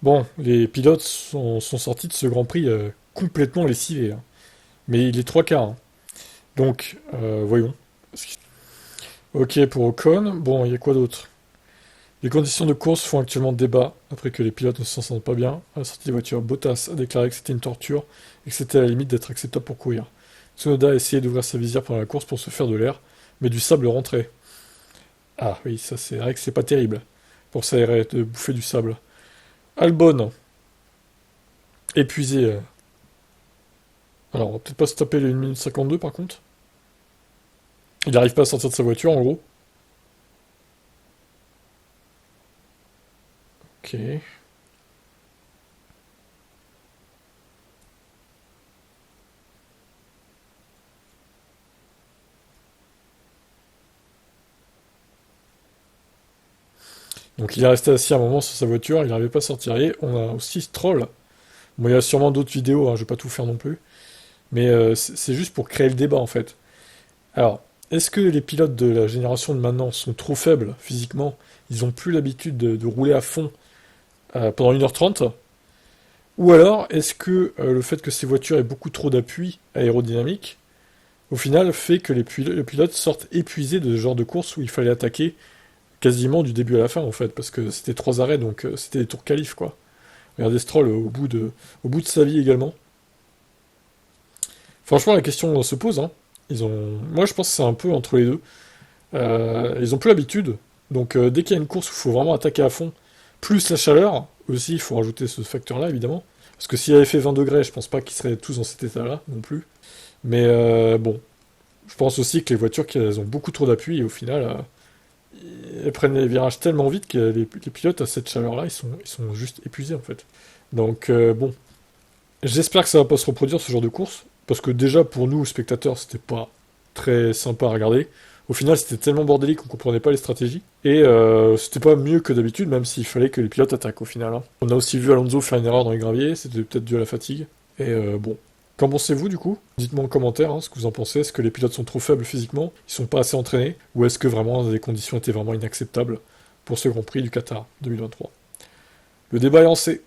Bon, les pilotes sont sortis de ce Grand Prix complètement lessivés, hein. Mais il est trois quarts, hein. Donc, voyons. Ok pour Ocon. Bon, il y a quoi d'autre? Les conditions de course font actuellement débat, après que les pilotes ne s'en sentent pas bien. À la sortie des voitures, Bottas a déclaré que c'était une torture et que c'était à la limite d'être acceptable pour courir. Tsunoda a essayé d'ouvrir sa visière pendant la course pour se faire de l'air, mais du sable rentrait. Ah oui, ça c'est vrai que c'est pas terrible pour s'aérer de bouffer du sable. Albon, épuisé. Alors, on va peut-être pas se taper les 1 minute 52 par contre. Il n'arrive pas à sortir de sa voiture en gros. Ok. Donc il est resté assis un moment sur sa voiture, il n'arrivait pas à sortir. Et on a aussi Stroll. Bon, il y a sûrement d'autres vidéos, hein, je vais pas tout faire non plus. Mais c'est juste pour créer le débat en fait. Alors, est-ce que les pilotes de la génération de maintenant sont trop faibles physiquement? Ils ont plus l'habitude de rouler à fond pendant 1h30? Ou alors, est-ce que le fait que ces voitures aient beaucoup trop d'appui aérodynamique, au final, fait que les pilotes sortent épuisés de ce genre de course où il fallait attaquer quasiment du début à la fin, en fait, parce que c'était 3 arrêts, donc c'était des tours qualif, quoi. Regardez Stroll au bout de sa vie également. Franchement, la question se pose, hein. Moi, je pense que c'est un peu entre les deux. Ils ont plus l'habitude, donc dès qu'il y a une course où il faut vraiment attaquer à fond, plus la chaleur, aussi, il faut rajouter ce facteur-là, évidemment. Parce que s'il avait fait 20 degrés, je pense pas qu'ils seraient tous dans cet état-là, non plus. Mais bon, je pense aussi que les voitures, elles ont beaucoup trop d'appui, et au final, elles prennent les virages tellement vite que les pilotes, à cette chaleur-là, ils sont juste épuisés, en fait. Donc, bon, j'espère que ça va pas se reproduire, ce genre de course, parce que déjà, pour nous, spectateurs, c'était pas très sympa à regarder. Au final, c'était tellement bordélique qu'on comprenait pas les stratégies. Et c'était pas mieux que d'habitude, même s'il fallait que les pilotes attaquent au final, hein. On a aussi vu Alonso faire une erreur dans les graviers, c'était peut-être dû à la fatigue. Et bon. Qu'en pensez-vous du coup? Dites-moi en commentaire ce que vous en pensez. Est-ce que les pilotes sont trop faibles physiquement? Ils sont pas assez entraînés? Ou est-ce que vraiment les conditions étaient vraiment inacceptables pour ce Grand Prix du Qatar 2023? Le débat est lancé.